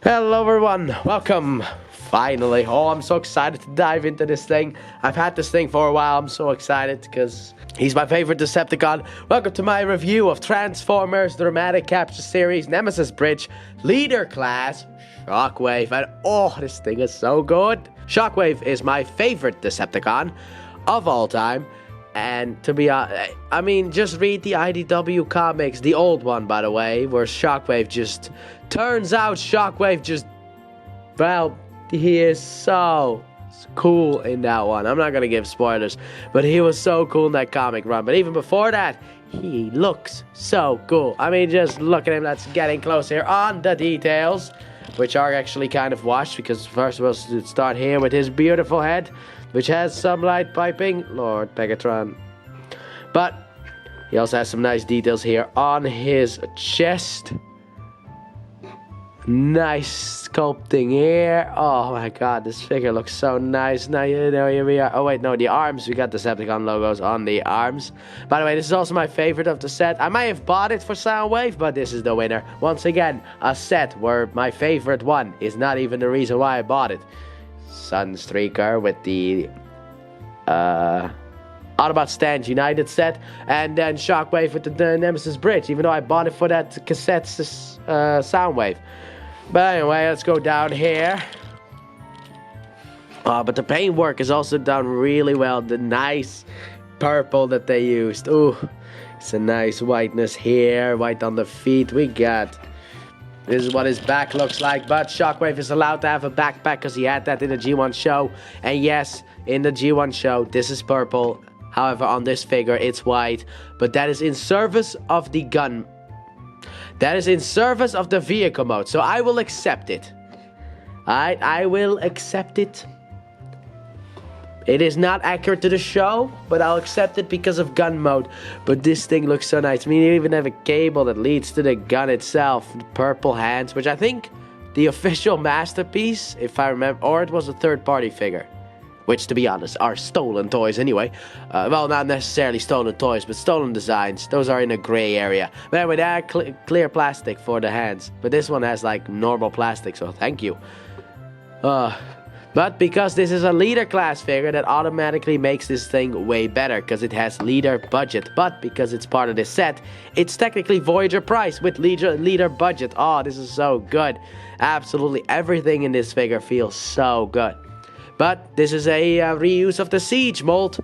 Hello everyone, welcome! Finally, oh I'm so excited to dive into this thing. I've had this thing for a while, I'm so excited because he's my favorite Decepticon. Welcome to my review of Transformers Dramatic Capture Series Nemesis Bridge Leader Class Shockwave. And oh, this thing is so good! Shockwave is my favorite Decepticon of all time. And to be honest, I mean, just read the IDW comics, the old one, by the way, where Shockwave just... Turns out Shockwave just... Well, he is so cool in that one. I'm not gonna give spoilers, but he was so cool in that comic run. But even before that, he looks so cool. I mean, just look at him. That's getting close here on the details, which are actually kind of washed, because first we'll start here with his beautiful head, which has some light piping, Lord Pegatron. But he also has some nice details here on his chest. Nice sculpting here. Oh my god, this figure looks so nice. Now, you know, here we are. Oh wait, no, the arms. We got the Decepticon logos on the arms. By the way, this is also my favorite of the set. I might have bought it for Soundwave, but this is the winner. Once again, a set where my favorite one is not even the reason why I bought it. Sunstreaker with the Autobot Stand United set, and then Shockwave with the Nemesis Bridge, even though I bought it for that cassette Soundwave. But anyway, let's go down here. But the paintwork is also done really well. The nice purple that they used. Ooh, it's a nice whiteness here, white on the feet. This is what his back looks like, but Shockwave is allowed to have a backpack because he had that in the G1 show. And yes, in the G1 show, this is purple. However, on this figure, it's white. But that is in service of the gun. That is in service of the vehicle mode. So I will accept it. Alright, I will accept it. It is not accurate to the show, but I'll accept it because of gun mode. But this thing looks so nice. I mean, you even have a cable that leads to the gun itself. The purple hands, which I think the official masterpiece, if I remember, or it was a third-party figure. Which, to be honest, are stolen toys anyway. Well, not necessarily stolen toys, but stolen designs. Those are in a gray area. But anyway, they are clear plastic for the hands. But this one has, like, normal plastic, so thank you. But because this is a leader class figure, that automatically makes this thing way better, because it has leader budget. But because it's part of this set, it's technically Voyager price with leader budget. Oh, this is so good. Absolutely everything in this figure feels so good. But this is a reuse of the Siege mold,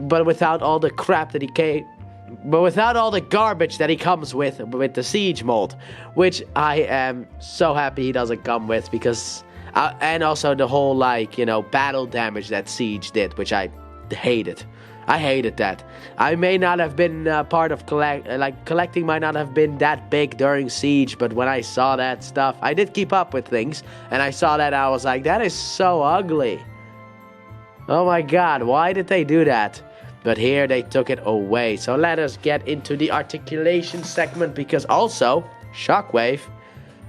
but without all the crap that without all the garbage that he comes with the Siege mold, which I am so happy he doesn't come with, because and also the whole, like, you know, battle damage that Siege did, which I hated. I hated that. I may not have been part of collecting might not have been that big during Siege, but when I saw that stuff, I did keep up with things, and I saw that, I was like, that is so ugly. Oh my god, why did they do that? But here they took it away. So let us get into the articulation segment, because also Shockwave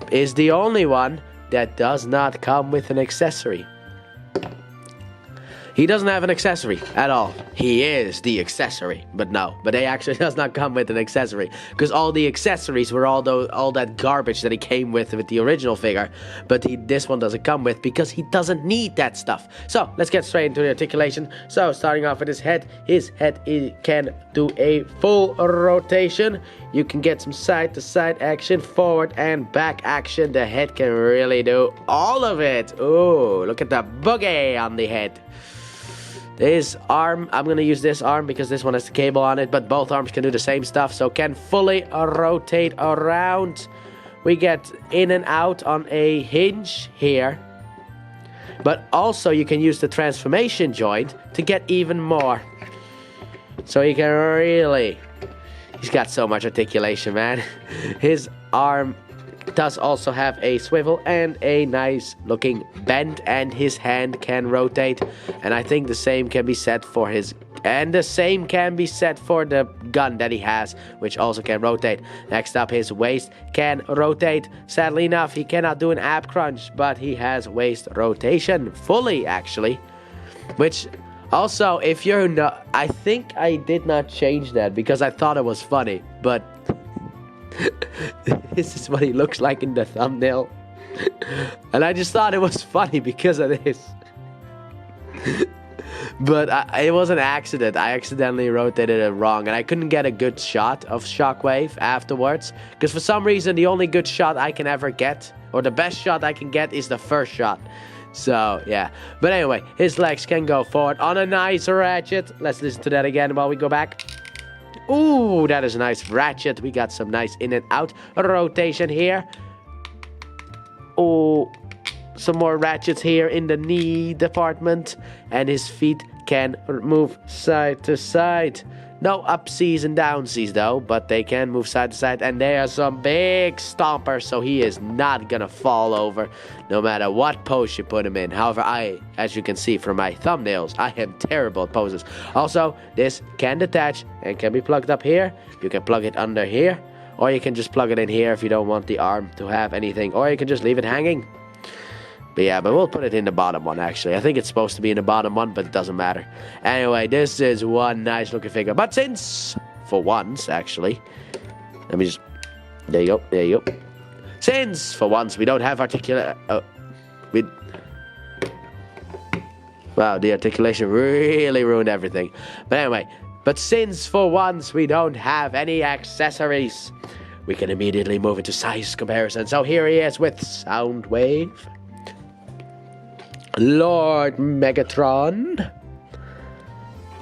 is the only one that does not come with an accessory. He doesn't have an accessory at all. He is the accessory, but no. But he actually does not come with an accessory, because all the accessories were all that garbage that he came with the original figure. But this one doesn't come with, because he doesn't need that stuff. So let's get straight into the articulation. So starting off with his head can do a full rotation. You can get some side-to-side action, forward and back action. The head can really do all of it. Ooh, look at the boogie on the head. This arm, I'm going to use this arm because this one has the cable on it, but both arms can do the same stuff, so can fully rotate around. We get in and out on a hinge here, but also you can use the transformation joint to get even more. So he can really... He's got so much articulation, man. His arm does also have a swivel and a nice looking bend, and his hand can rotate, and I think the same can be said for his, and the same can be said for the gun that he has, which also can rotate. Next up, his waist can rotate. Sadly enough, he cannot do an ab crunch, but he has waist rotation fully, actually, which also, if you're not, I think I did not change that because I thought it was funny, but this is what he looks like in the thumbnail. And I just thought it was funny because of this. But it was an accident. I accidentally rotated it wrong, and I couldn't get a good shot of Shockwave afterwards. Because for some reason, the only good shot I can ever get, or the best shot I can get, is the first shot. So, yeah. But anyway, his legs can go forward on a nice ratchet. Let's listen to that again while we go back. Ooh, that is a nice ratchet. We got some nice in and out rotation here. Oh, some more ratchets here in the knee department. And his feet can move side to side. No upsies and downsies though, but they can move side to side. And they are some big stompers, so he is not gonna fall over no matter what pose you put him in. However, as you can see from my thumbnails, I am terrible at poses. Also, this can detach and can be plugged up here. You can plug it under here, or you can just plug it in here if you don't want the arm to have anything, or you can just leave it hanging. But yeah, but we'll put it in the bottom one, actually. I think it's supposed to be in the bottom one, but it doesn't matter. Anyway, this is one nice looking figure. But since, for once, actually, let me just, there you go. Since, for once, we don't have wow, the articulation really ruined everything. But anyway, since, for once, we don't have any accessories, we can immediately move into size comparison. So here he is with Soundwave, Lord Megatron,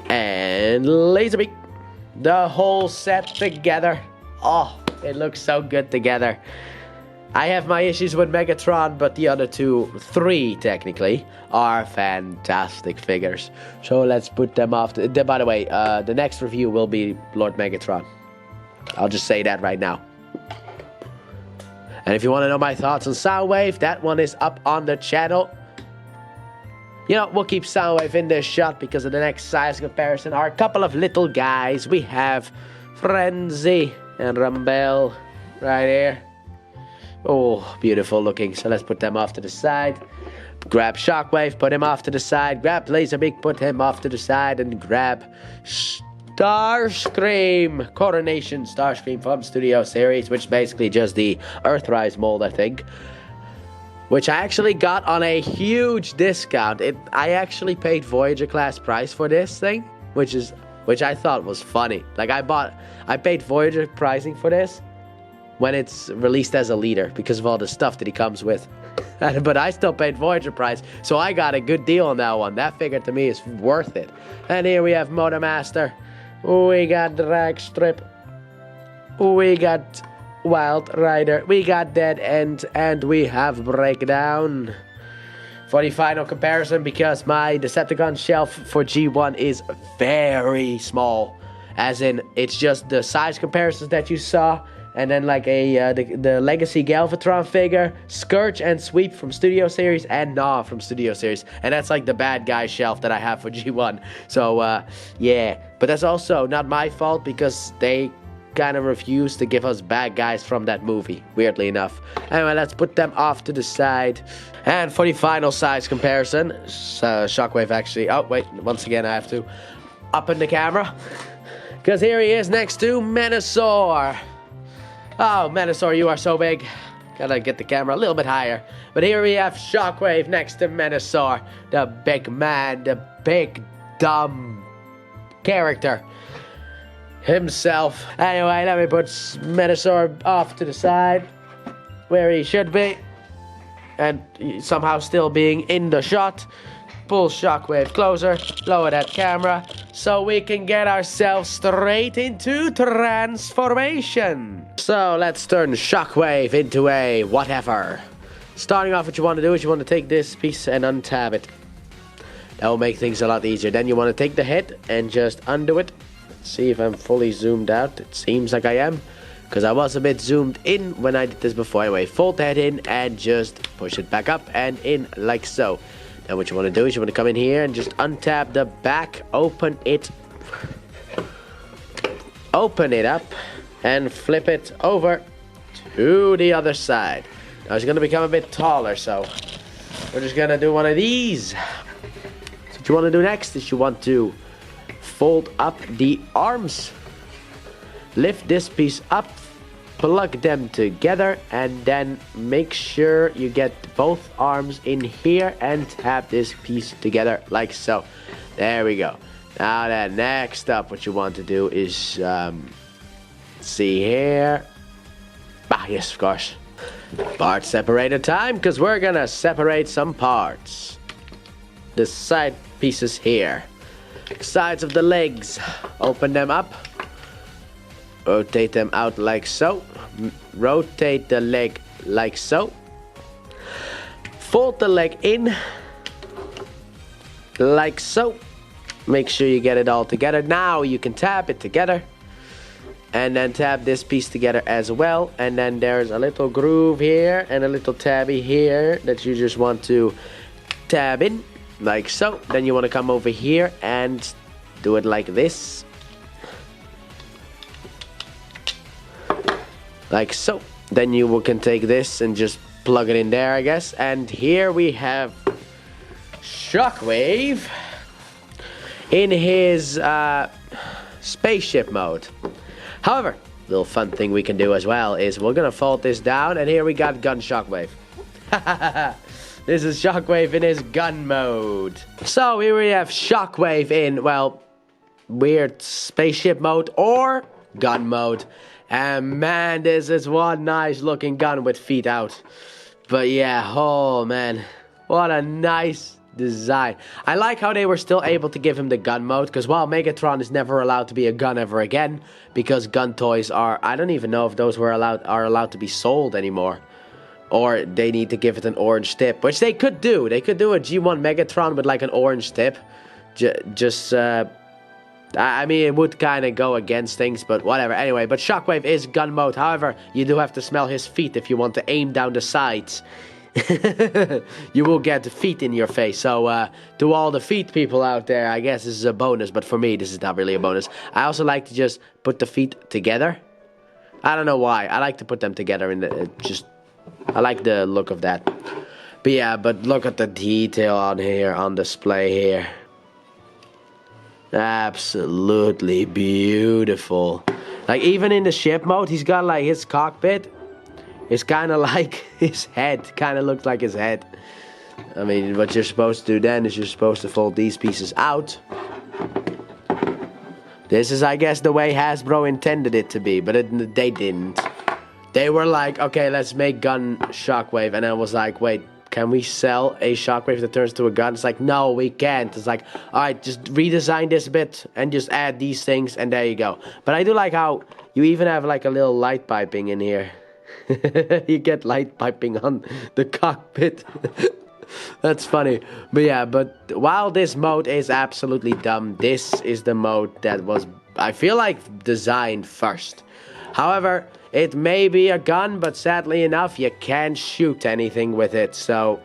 and Laserbeak. The whole set together. Oh, it looks so good together. I have my issues with Megatron, but the other three technically, are fantastic figures. So let's put them off. By the way, the next review will be Lord Megatron. I'll just say that right now. And if you want to know my thoughts on Soundwave, that one is up on the channel. You know, we'll keep Soundwave in this shot because of the next size comparison are a couple of little guys. We have Frenzy and Rumble right here. Oh, beautiful looking. So let's put them off to the side. Grab Shockwave, put him off to the side. Grab Laserbeak, put him off to the side. And grab Starscream, Coronation Starscream from Studio Series, which is basically just the Earthrise mold, I think. Which I actually got on a huge discount. I actually paid Voyager class price for this thing, which I thought was funny. Like I paid Voyager pricing for this when it's released as a leader because of all the stuff that he comes with. But I still paid Voyager price, so I got a good deal on that one. That figure to me is worth it. And here we have Motormaster. We got Dragstrip. We got Wild Rider, we got Dead End, and we have Breakdown. For the final comparison, because my Decepticon shelf for G1 is very small, as in it's just the size comparisons that you saw, and then like the Legacy Galvatron figure, Scourge and Sweep from Studio Series, and Gnaw from Studio Series, and that's like the bad guy shelf that I have for G1. So yeah, but that's also not my fault because they kind of refused to give us bad guys from that movie, weirdly enough. Anyway, let's put them off to the side. And for the final size comparison, Shockwave actually, oh wait, once again I have to up in the camera, because here he is next to Menasor. Oh, Menasor, you are so big. Gotta get the camera a little bit higher. But here we have Shockwave next to Menasor, the big man, the big dumb character himself. Anyway, let me put Menasor off to the side where he should be, and somehow still being in the shot. Pull Shockwave closer, lower that camera, so we can get ourselves straight into transformation. So let's turn Shockwave into a whatever. Starting off, what you want to do is you want to take this piece and untab it. That will make things a lot easier. Then you want to take the head and just undo it. See if I'm fully zoomed out. It seems like I am, because I was a bit zoomed in when I did this before. Anyway, fold that in and just push it back up and in like so. Then what you want to do is you want to come in here and just untap the back, open it up and flip it over to the other side. Now it's going to become a bit taller, so we're just going to do one of these. So what you want to do next is you want to fold up the arms, lift this piece up, plug them together, and then make sure you get both arms in here and tap this piece together like so. There we go. Now then, next up, what you want to do is see here. Yes, of course. Part separator time, because we're gonna separate some parts. The side pieces here. Sides of the legs. Open them up. Rotate them out like so. Rotate the leg like so. Fold the leg in. Like so. Make sure you get it all together. Now you can tap it together. And then tab this piece together as well. And then there's a little groove here and a little tabby here that you just want to tab in. Like so. Then you want to come over here and do it like this. Like so. Then you can take this and just plug it in there, I guess. And here we have Shockwave in his spaceship mode. However, little fun thing we can do as well is we're gonna fold this down, and here we got Gun Shockwave. This is Shockwave in his gun mode. So here we have Shockwave in, well, weird spaceship mode or gun mode. And man, this is one nice looking gun with feet out. But yeah, oh man, what a nice design. I like how they were still able to give him the gun mode, because while Megatron is never allowed to be a gun ever again, because gun toys are, I don't even know if those are allowed to be sold anymore, or they need to give it an orange tip, which they could do. They could do a G1 Megatron with like an orange tip. I mean, it would kind of go against things, but whatever. Anyway, but Shockwave is gun mode. However, you do have to smell his feet if you want to aim down the sides. You will get the feet in your face. So to all the feet people out there, I guess this is a bonus, but for me this is not really a bonus. I also like to just put the feet together. I don't know why. I like to put them together in the I like the look of that. But yeah, but look at the detail on here, on display here. Absolutely beautiful. Like even in the ship mode, he's got like his cockpit. It's kind of like his head. Kind of looks like his head. I mean, what you're supposed to do then is you're supposed to fold these pieces out. This is, I guess, the way Hasbro intended it to be, but they didn't. They were like, okay, let's make gun Shockwave. And I was like, wait, can we sell a Shockwave that turns to a gun? It's like, no, we can't. It's like, alright, just redesign this bit and just add these things and there you go. But I do like how you even have like a little light piping in here. You get light piping on the cockpit. That's funny. But yeah, but while this mode is absolutely dumb, this is the mode that was, I feel like, designed first. However, it may be a gun, but sadly enough, you can't shoot anything with it. So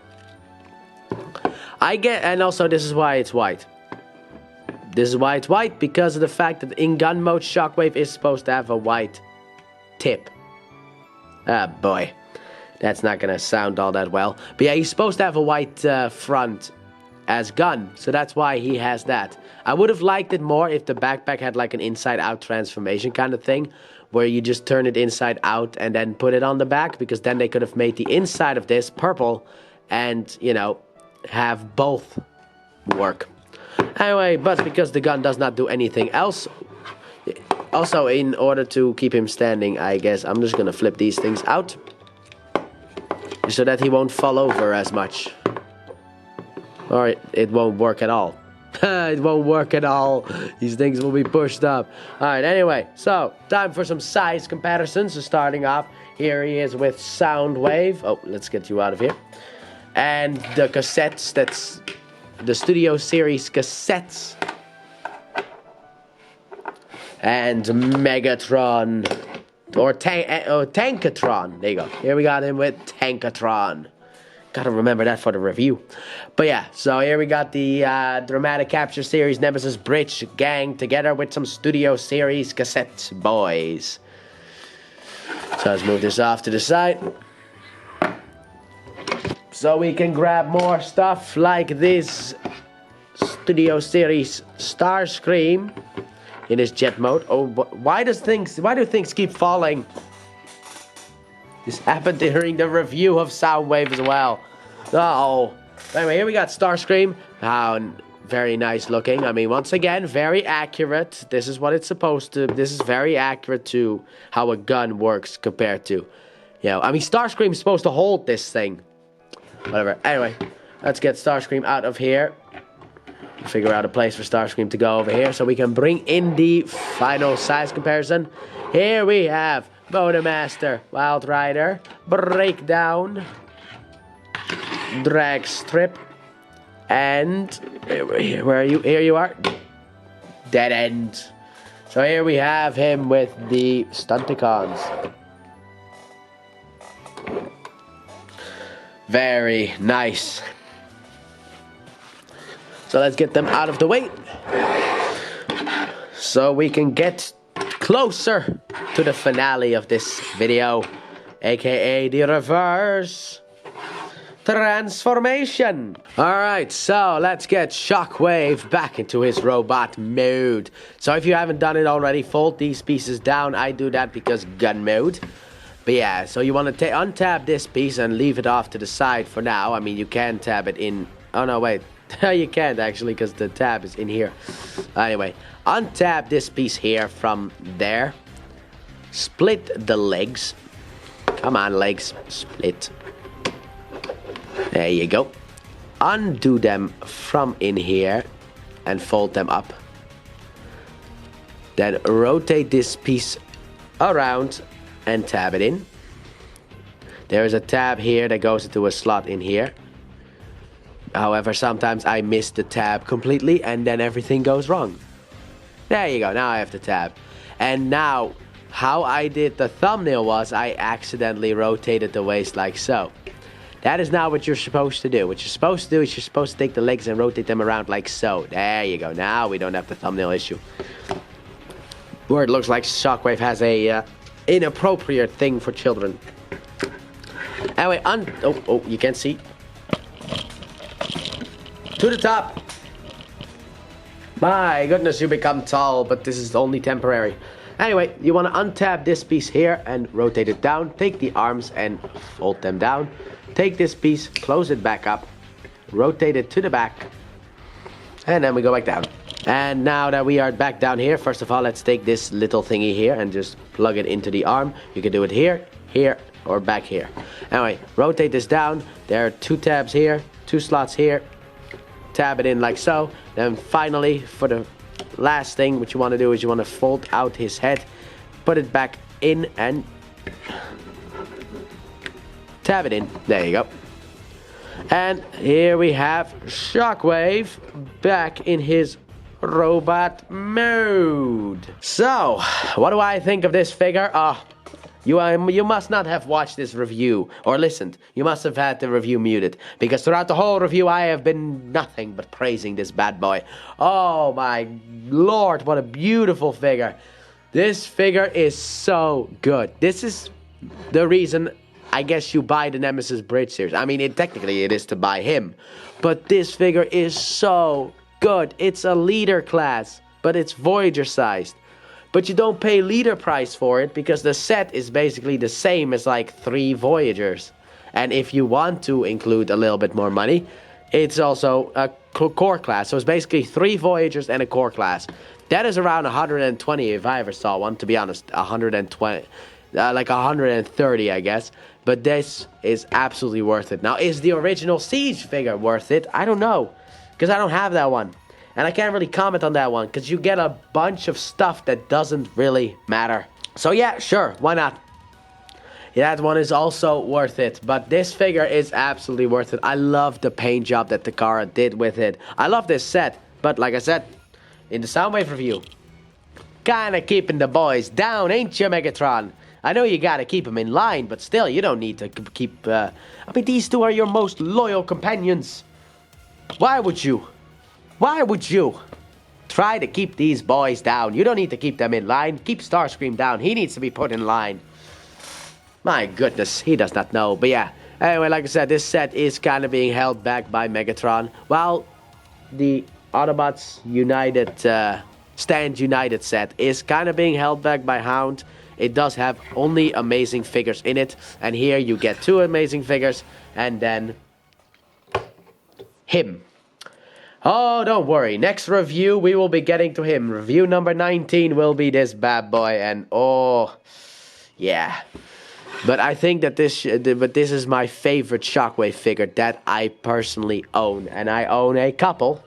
I get, and also this is why it's white. This is why it's white, because of the fact that in gun mode, Shockwave is supposed to have a white tip. Ah, boy. That's not gonna sound all that well. But yeah, he's supposed to have a white front as gun. So that's why he has that. I would have liked it more if the backpack had like an inside-out transformation kind of thing, where you just turn it inside out and then put it on the back, because then they could have made the inside of this purple and, you know, have both work. Anyway, but because the gun does not do anything else, also in order to keep him standing, I guess I'm just gonna flip these things out so that he won't fall over as much. Or it won't work at all. It won't work at all. These things will be pushed up. Alright, anyway, so time for some size comparisons. So starting off, here he is with Soundwave. Oh, let's get you out of here. And the cassettes, that's the Studio Series cassettes. And Megatron. Or Tankatron. There you go. Here we got him with Tankatron. Gotta remember that for the review. But yeah, so here we got the Dramatic Capture Series Nemesis Bridge gang together with some Studio Series cassette boys. So let's move this off to the side. So we can grab more stuff like this Studio Series Starscream in his jet mode. Oh, why do things keep falling? This happened during the review of Soundwave as well. Oh. Anyway, here we got Starscream. Very nice looking. I mean, once again, very accurate. This is what it's supposed to. This is very accurate to how a gun works compared to, I mean, Starscream's supposed to hold this thing. Whatever. Anyway, let's get Starscream out of here. Figure out a place for Starscream to go over here so we can bring in the final size comparison. Here we have Bodemaster, Wild Rider, Breakdown, Drag Strip, and where are you? Here you are. Dead End. So here we have him with the Stunticons. Very nice. So let's get them out of the way so we can get closer to the finale of this video, aka the reverse transformation. Alright, so let's get Shockwave back into his robot mode. So if you haven't done it already, fold these pieces down. I do that because gun mode. But yeah, so you want to untab this piece and leave it off to the side for now. I mean, you can tab it in. Oh no, wait. You can't actually because the tab is in here. Anyway, untab this piece here from there. Split the legs. Come on, legs. Split. There you go. Undo them from in here and fold them up. Then rotate this piece around and tab it in. There is a tab here that goes into a slot in here. However, sometimes I miss the tab completely and then everything goes wrong. There you go, now I have the tab. And now, how I did the thumbnail was I accidentally rotated the waist like so. That is not what you're supposed to do. What you're supposed to do is you're supposed to take the legs and rotate them around like so. There you go, now we don't have the thumbnail issue. Where it looks like Shockwave has a inappropriate thing for children. Anyway, oh, you can't see. To the top. My goodness, you become tall, but this is only temporary. Anyway, you want to untab this piece here and rotate it down. Take the arms and fold them down. Take this piece, close it back up, rotate it to the back, and then we go back down. And now that we are back down here, first of all, let's take this little thingy here and just plug it into the arm. You can do it here, here, or back here. Anyway, rotate this down. There are 2 tabs here, 2 slots here. Tab it in like so. Then finally, for the last thing, what you want to do is you want to fold out his head, put it back in and tab it in. There you go. And here we have Shockwave back in his robot mode. So, what do I think of this figure? You must not have watched this review or listened. You must have had the review muted, because throughout the whole review I have been nothing but praising this bad boy. Oh my lord, what a beautiful figure. This figure is so good. This is the reason I guess you buy the Nemesis Bridge series. I mean, technically it is to buy him, but this figure is so good. It's a leader class, but it's Voyager sized. But you don't pay leader price for it because the set is basically the same as like 3 Voyagers. And if you want to include a little bit more money, it's also a core class. So it's basically 3 Voyagers and a core class. That is around 120 if I ever saw one, to be honest. 120, like 130 I guess. But this is absolutely worth it. Now, is the original Siege figure worth it? I don't know, because I don't have that one. And I can't really comment on that one, because you get a bunch of stuff that doesn't really matter. So yeah, sure, why not? Yeah, that one is also worth it. But this figure is absolutely worth it. I love the paint job that Takara did with it. I love this set. But like I said, in the Soundwave review, kinda keeping the boys down, ain't you, Megatron? I know you gotta keep them in line, but still, you don't need to keep... I mean, these 2 are your most loyal companions. Why would you try to keep these boys down? You don't need to keep them in line. Keep Starscream down. He needs to be put in line. My goodness, he does not know. But yeah, anyway, like I said, this set is kind of being held back by Megatron, while the Autobots United, Stand United set is kind of being held back by Hound. it does have only amazing figures in it. And here you get 2 amazing figures, and then him. Oh, don't worry. Next review, we will be getting to him. Review number 19 will be this bad boy, and oh, yeah. But I think that this is my favorite Shockwave figure that I personally own, and I own a couple.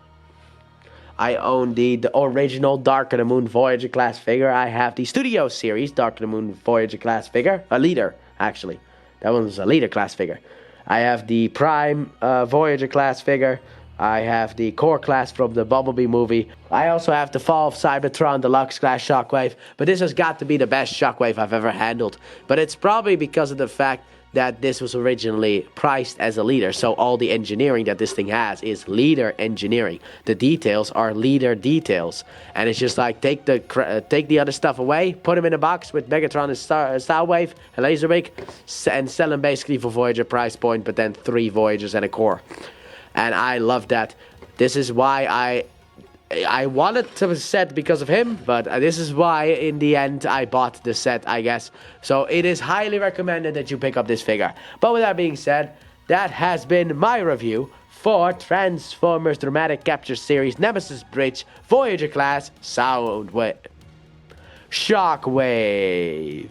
I own the original Dark of the Moon Voyager class figure. I have the Studio Series Dark of the Moon Voyager class figure, a leader actually. That one's a leader class figure. I have the Prime Voyager class figure. I have the Core class from the Bumblebee movie. I also have the Fall of Cybertron Deluxe class Shockwave. But this has got to be the best Shockwave I've ever handled. But it's probably because of the fact that this was originally priced as a leader. So all the engineering that this thing has is leader engineering. The details are leader details. And it's just like, take the other stuff away, put them in a box with Megatron and Starwave and Laserbeak, and sell them basically for Voyager price point, but then 3 Voyagers and a Core. And I love that. This is why I wanted the set because of him, but this is why in the end I bought the set, I guess. So it is highly recommended that you pick up this figure. But with that being said, that has been my review for Transformers Dramatic Capture Series Nemesis Bridge Voyager class Shockwave.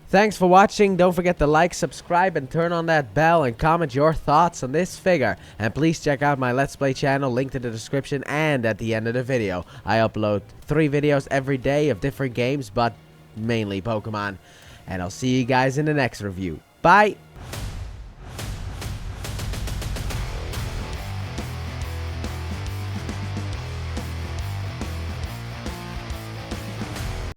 Thanks for watching. Don't forget to like, subscribe, and turn on that bell, and comment your thoughts on this figure. And please check out my Let's Play channel, linked in the description and at the end of the video. I upload 3 videos every day of different games, but mainly Pokemon. And I'll see you guys in the next review. Bye!